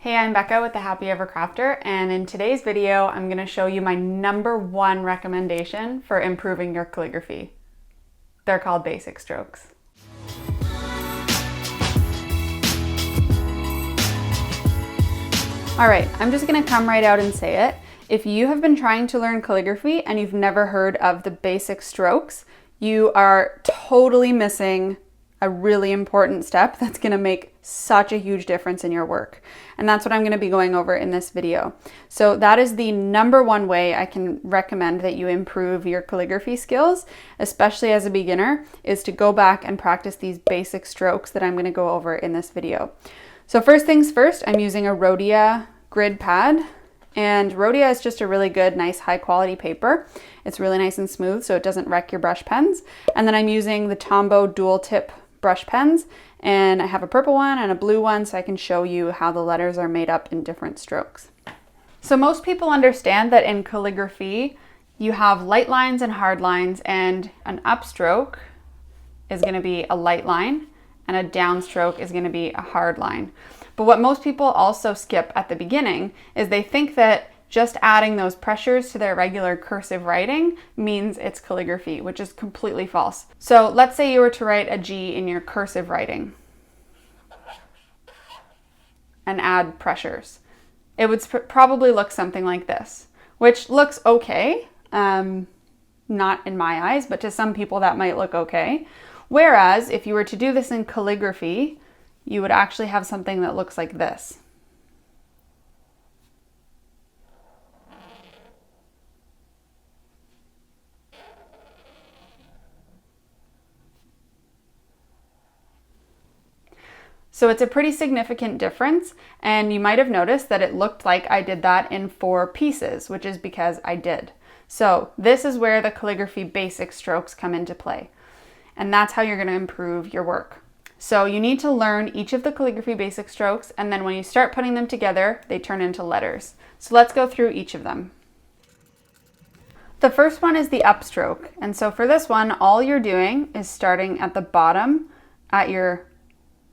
Hey, I'm Becca with the Happy Ever Crafter, and in today's video, I'm going to show you my #1 recommendation for improving your calligraphy. They're called basic strokes. All right, I'm just going to come right out and say it. If you have been trying to learn calligraphy and you've never heard of the basic strokes, you are totally missing a really important step that's going to make such a huge difference in your work. And that's what I'm going to be going over in this video. So that is the #1 way I can recommend that you improve your calligraphy skills, especially as a beginner, is to go back and practice these basic strokes that I'm going to go over in this video. So first things first, I'm using a RHODIA grid pad. And RHODIA is just a really good, nice, high quality paper. It's really nice and smooth so it doesn't wreck your brush pens. And then I'm using the TOMBOW dual tip brush pens, and I have a purple one and a blue one so I can show you how the letters are made up in different strokes. So most people understand that in calligraphy you have light lines and hard lines, and an upstroke is going to be a light line and a downstroke is going to be a hard line. But what most people also skip at the beginning is they think that just adding those pressures to their regular cursive writing means it's calligraphy, which is completely false. So let's say you were to write a G in your cursive writing and add pressures. It would probably look something like this, which looks okay. Not in my eyes, but to some people that might look okay. Whereas if you were to do this in calligraphy, you would actually have something that looks like this. So it's a pretty significant difference, and you might have noticed that it looked like I did that in 4 pieces, which is because I did. So this is where the calligraphy basic strokes come into play, and that's how you're going to improve your work. So you need to learn each of the calligraphy basic strokes, and then when you start putting them together, they turn into letters. So let's go through each of them. The first one is the upstroke, and so for this one, all you're doing is starting at the bottom at your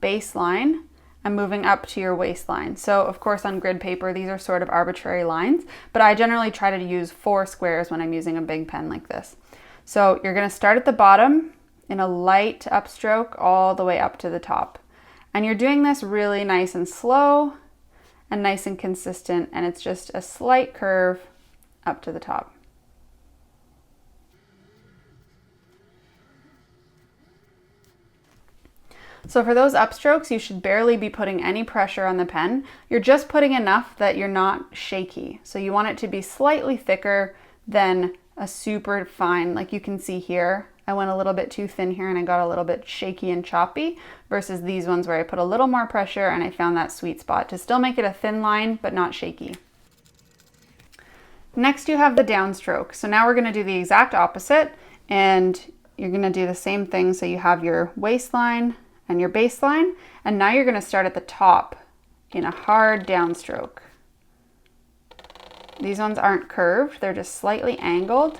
baseline and moving up to your waistline. So of course on grid paper these are sort of arbitrary lines, but I generally try to use 4 squares when I'm using a big pen like this. So you're going to start at the bottom in a light upstroke all the way up to the top. And you're doing this really nice and slow and nice and consistent, and it's just a slight curve up to the top. So for those upstrokes, you should barely be putting any pressure on the pen. You're just putting enough that you're not shaky. So you want it to be slightly thicker than a super fine, like you can see here. I went a little bit too thin here and I got a little bit shaky and choppy versus these ones where I put a little more pressure and I found that sweet spot to still make it a thin line, but not shaky. Next you have the downstroke. So now we're gonna do the exact opposite, and you're gonna do the same thing. So you have your waistline and your baseline, and now you're going to start at the top in a hard downstroke. These ones aren't curved, they're just slightly angled.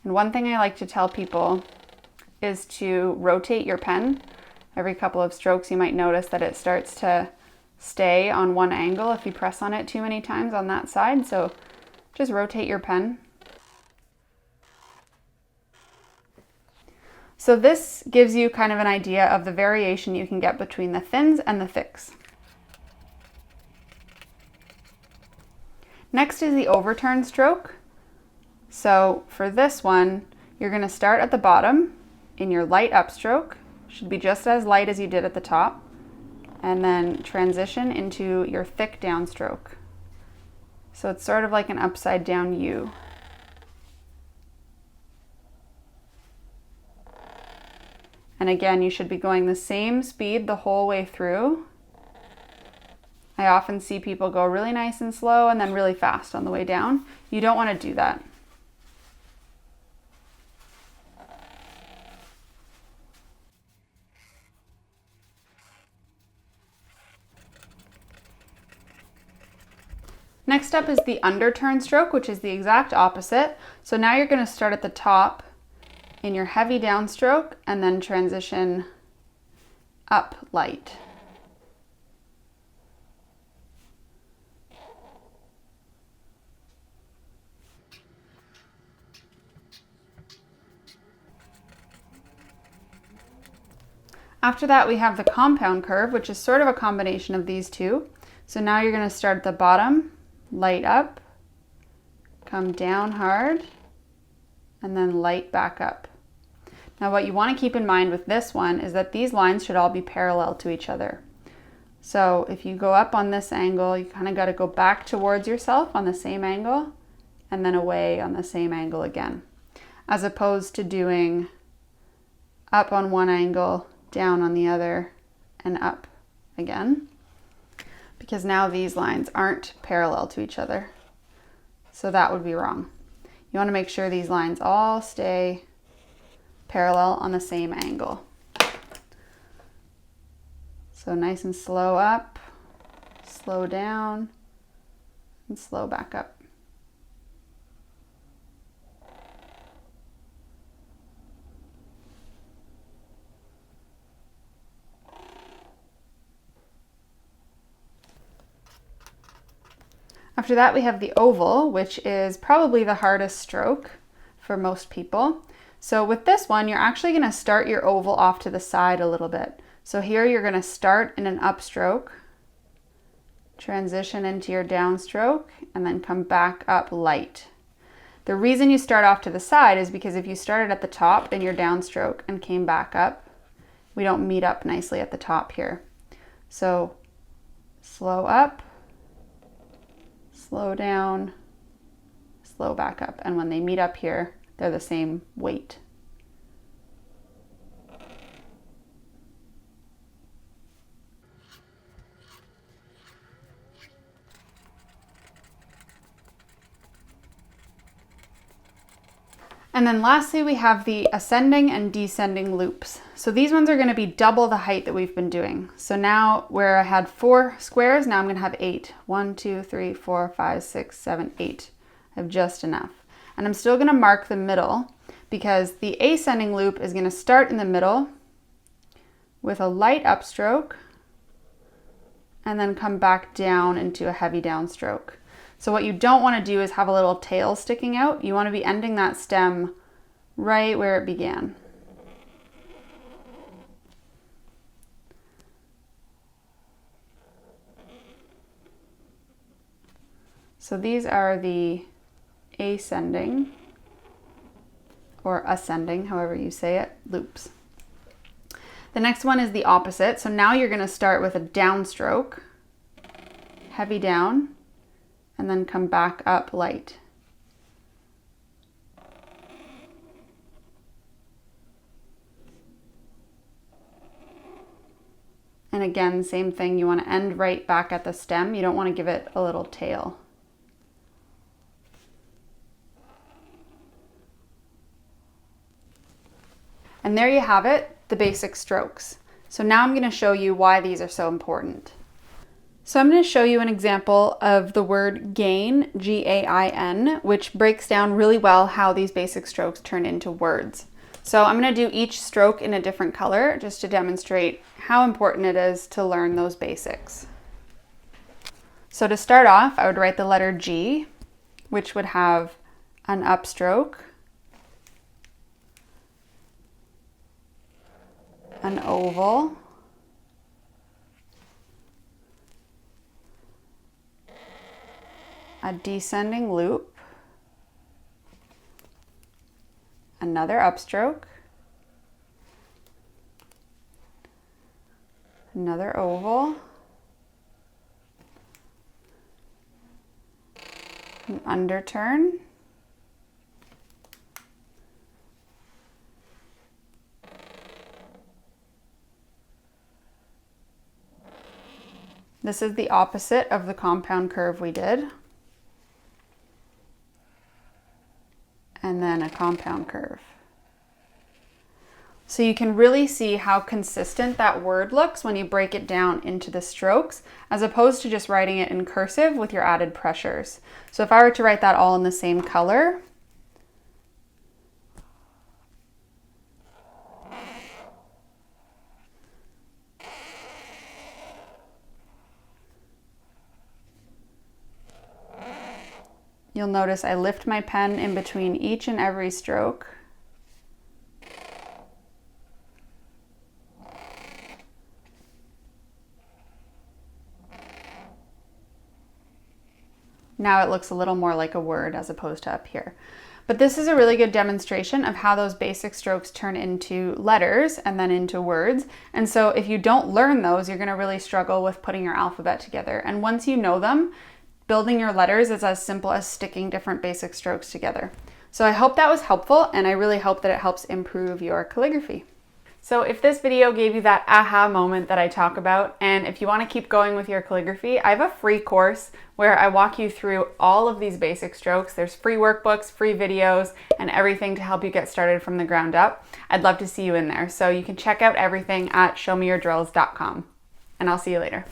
And one thing I like to tell people is to rotate your pen. Every couple of strokes you might notice that it starts to stay on one angle if you press on it too many times on that side, so just rotate your pen. So this gives you kind of an idea of the variation you can get between the thins and the thicks. Next is the overturn stroke. So for this one, you're going to start at the bottom in your light upstroke, should be just as light as you did at the top, and then transition into your thick downstroke. So it's sort of like an upside down U. And again, you should be going the same speed the whole way through. I often see people go really nice and slow and then really fast on the way down. You don't want to do that. Next up is the underturn stroke, which is the exact opposite. So now you're going to start at the top in your heavy downstroke and then transition up light. After that, we have the compound curve, which is sort of a combination of these two. So now you're going to start at the bottom, light up, come down hard, and then light back up. Now what you want to keep in mind with this one is that these lines should all be parallel to each other. So if you go up on this angle, you kind of got to go back towards yourself on the same angle, and then away on the same angle again, as opposed to doing up on one angle, down on the other, and up again, because now these lines aren't parallel to each other. So that would be wrong. You want to make sure these lines all stay parallel on the same angle. So nice and slow up, slow down, and slow back up. After that, we have the oval, which is probably the hardest stroke for most people. So with this one, you're actually going to start your oval off to the side a little bit. So here you're going to start in an upstroke, transition into your downstroke, and then come back up light. The reason you start off to the side is because if you started at the top in your downstroke and came back up, we don't meet up nicely at the top here. So slow up, slow down, slow back up. And when they meet up here, they're the same weight. And then lastly, we have the ascending and descending loops. So these ones are going to be double the height that we've been doing. So now where I had 4 squares, now I'm going to have 8. 1, 2, 3, 4, 5, 6, 7, 8. I have just enough. And I'm still going to mark the middle because the ascending loop is going to start in the middle with a light upstroke and then come back down into a heavy downstroke. So what you don't want to do is have a little tail sticking out. You want to be ending that stem right where it began. So these are the ascending or ascending, however you say it, loops. The next one is the opposite. So now you're going to start with a downstroke, heavy down, and then come back up light. And again, same thing, you want to end right back at the stem. You don't want to give it a little tail. And there you have it, the basic strokes. So now I'm going to show you why these are so important. So I'm going to show you an example of the word gain, G-A-I-N, which breaks down really well how these basic strokes turn into words. So I'm going to do each stroke in a different color just to demonstrate how important it is to learn those basics. So to start off, I would write the letter G, which would have an upstroke, an oval, a descending loop, another upstroke, another oval, an underturn, this is the opposite of the compound curve we did, and then a compound curve. So you can really see how consistent that word looks when you break it down into the strokes, as opposed to just writing it in cursive with your added pressures. So if I were to write that all in the same color, You'll notice I lift my pen in between each and every stroke. Now it looks a little more like a word as opposed to up here. But this is a really good demonstration of how those basic strokes turn into letters and then into words. And so if you don't learn those, you're gonna really struggle with putting your alphabet together. And once you know them, building your letters is as simple as sticking different basic strokes together. So I hope that was helpful, and I really hope that it helps improve your calligraphy. So if this video gave you that aha moment that I talk about, and if you want to keep going with your calligraphy, I have a free course where I walk you through all of these basic strokes. There's free workbooks, free videos, and everything to help you get started from the ground up. I'd love to see you in there. So you can check out everything at showmeyourdrills.com, and I'll see you later.